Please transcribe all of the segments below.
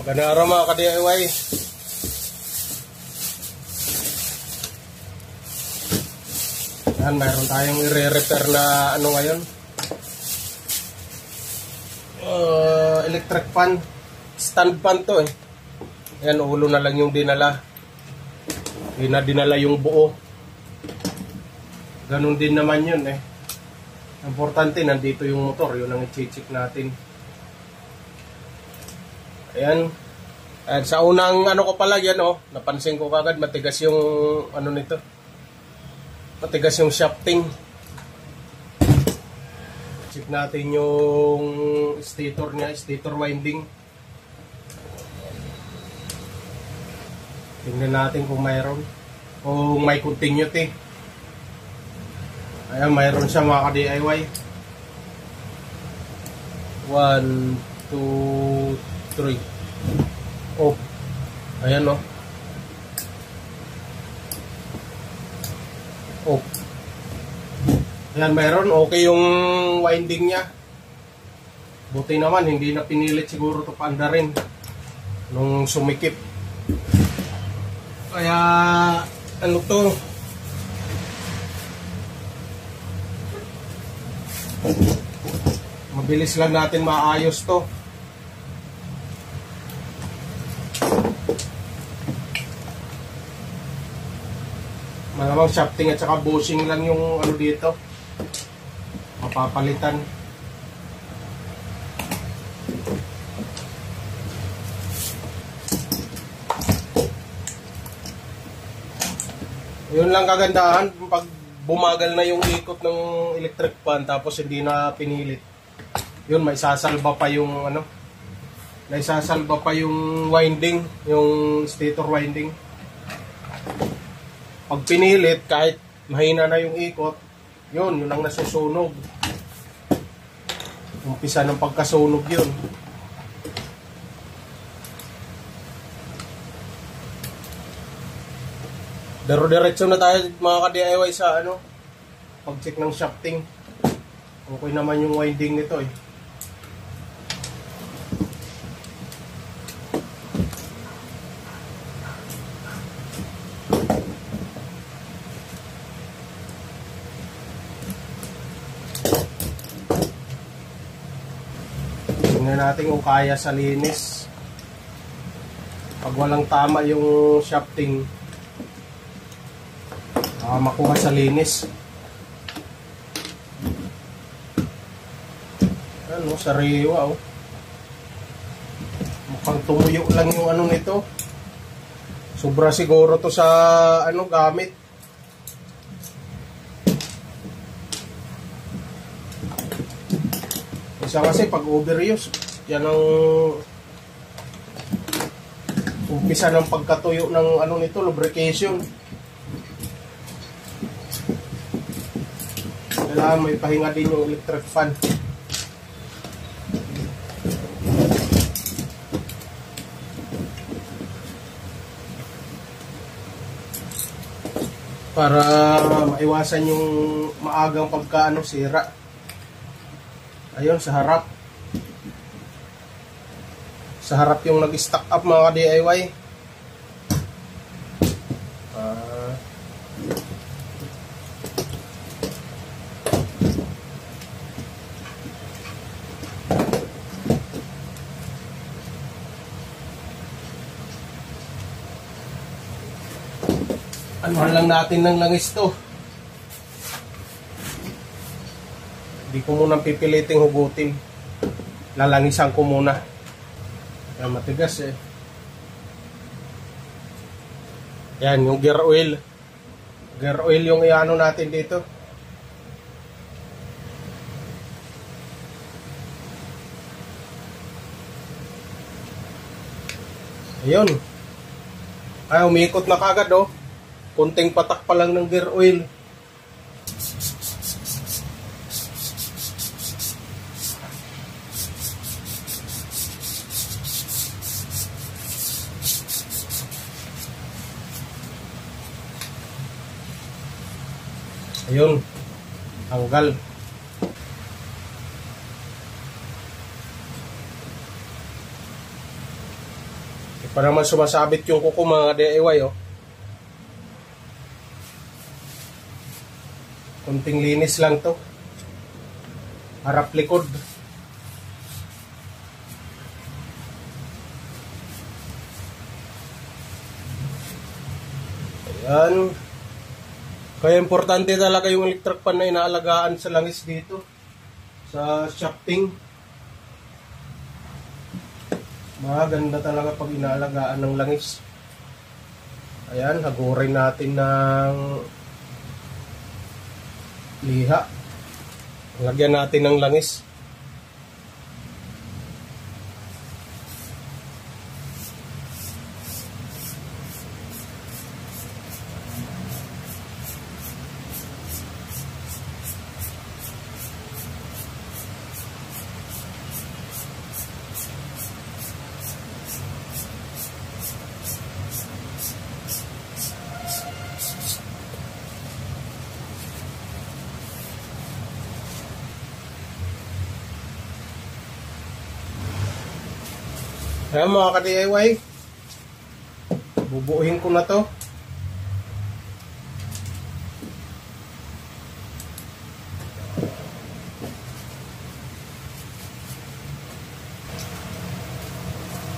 Magandang araw mga ka-DIY. Yan, mayroon tayong i-repair na ano ngayon, electric fan. Stand fan to eh. Yan, ulo na lang yung dinala. Hindi na dinala yung buo. Ganun din naman yun eh. Importante, nandito yung motor. Yun ang i-check natin. Ayan. Ayan. Sa unang ano ko pala yan oh. Napansin ko kagad matigas yung ano nito. Matigas yung shafting. Check natin yung stator niya. Stator winding. Tingnan natin kung mayroon. Kung may continuity. Ayan. Mayroon siya mga ka-DIY. 1, 2, 3. Oh. Ayan oh. Oh. Ayan, mayroon. Okay yung winding niya. Buti naman, hindi na pinilit siguro ito paandarin nung sumikip. Kaya, ano to? Mabilis lang natin maayos to. Malamang shafting at saka bushing lang yung ano dito. Mapapalitan. Yun lang kagandahan pag bumagal na yung ikot ng electric fan tapos hindi na pinilit. Yun, may sasalba pa yung ano. May sasalba pa yung winding, yung stator winding. Pag pinilit, kahit mahina na yung ikot, yun ang nasusunog. Umpisa ng pagkasunog yun. Diretso na tayo mga ka-DIY sa ano, pag-check ng shafting. Okay naman yung winding nito eh. Tingnan natin kung kaya sa linis. Pag walang tama yung shafting, makuha sa linis. Ano, sariwa oh. Mukhang tumuyo lang yung ano nito. Sobra siguro to sa ano gamit. Isa kasi pag overuse, yan ang umpisa ng pagkatuyo ng ano nito, lubrication. Kailangan may pahinga din yung electric fan. Para maiwasan yung maagang pagkaano sira. Ayun, sa harap. Sa harap yung nag-stack up mga ka-DIY. Anuhan lang natin ng langis to. Hindi ko munang pipiliting hugutin. Lalangisan ko muna. Kaya matigas eh. Yan, yung gear oil. Gear oil yung iano natin dito. Ayun. Ay, umiikot na kagad oh. Kunting patak pa lang ng gear oil. Ayun, tanggal. Hindi pa naman sumasabit yung kuko mga DIY, oh. Kunting linis lang to. Harap likod. Ayan. Kaya importante talaga yung electric pan na inaalagaan sa langis dito. Sa shafting. Maganda talaga pag inaalagaan ng langis. Ayan, hagurin natin ng liha. Lagyan natin ng langis. Ayan mga ka-DIY, bubuuhin ko na to.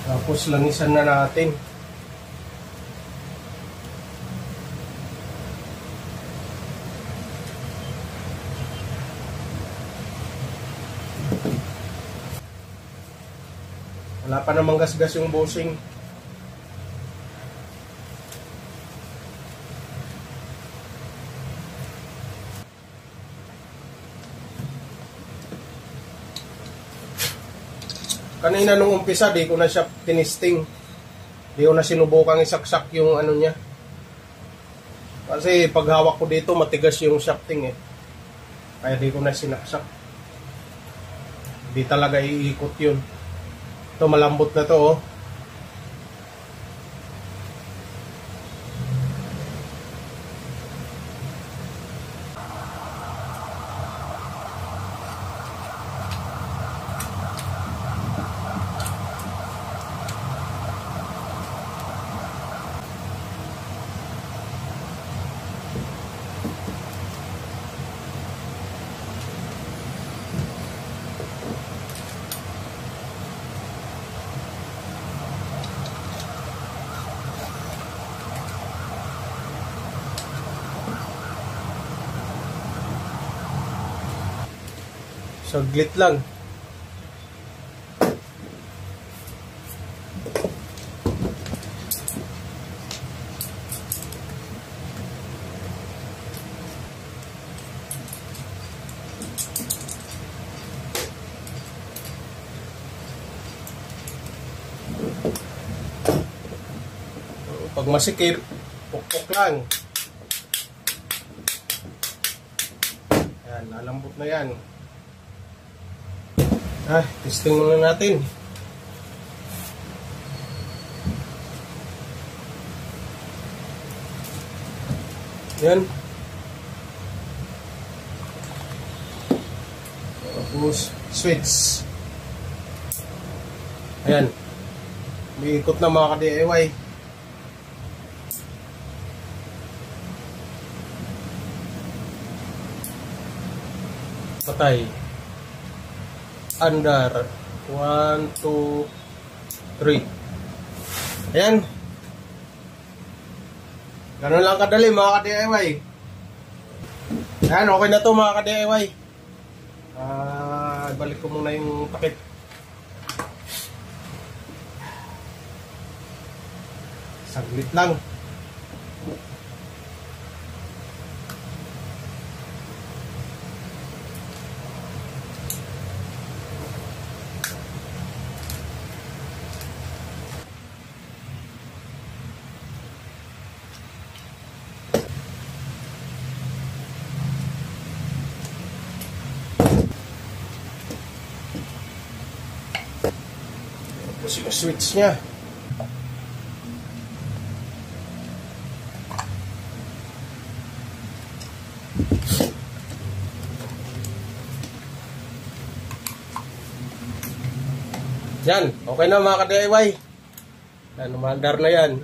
Tapos langisan na natin. Wala pa namang gasgas yung bushing. Kanina nung umpisa, di ko na siya tinisting. Di ko na sinubukang isaksak yung ano niya. Kasi pag hawak ko dito, matigas yung shafting eh. Kaya di ko na sinaksak. Di talaga iikot yun. Ito malambot na to, oh. Saglit lang. Pag masikip, pukpok lang. Ayan, lalambot na yan. Testing muna natin. Yan. Tapos, switch. Ayan. May ikot na mga ka-DIY. Patay. Under 1, 2, 3. Ayan. Ganun lang kadali mga ka-DIY. Ayan, okay na to mga ka-DIY. Balik ko muna yung takip. Saglit lang. Tapos yung switch nya. Yan, okay na mga ka-DIY. Yan, umandar na yan.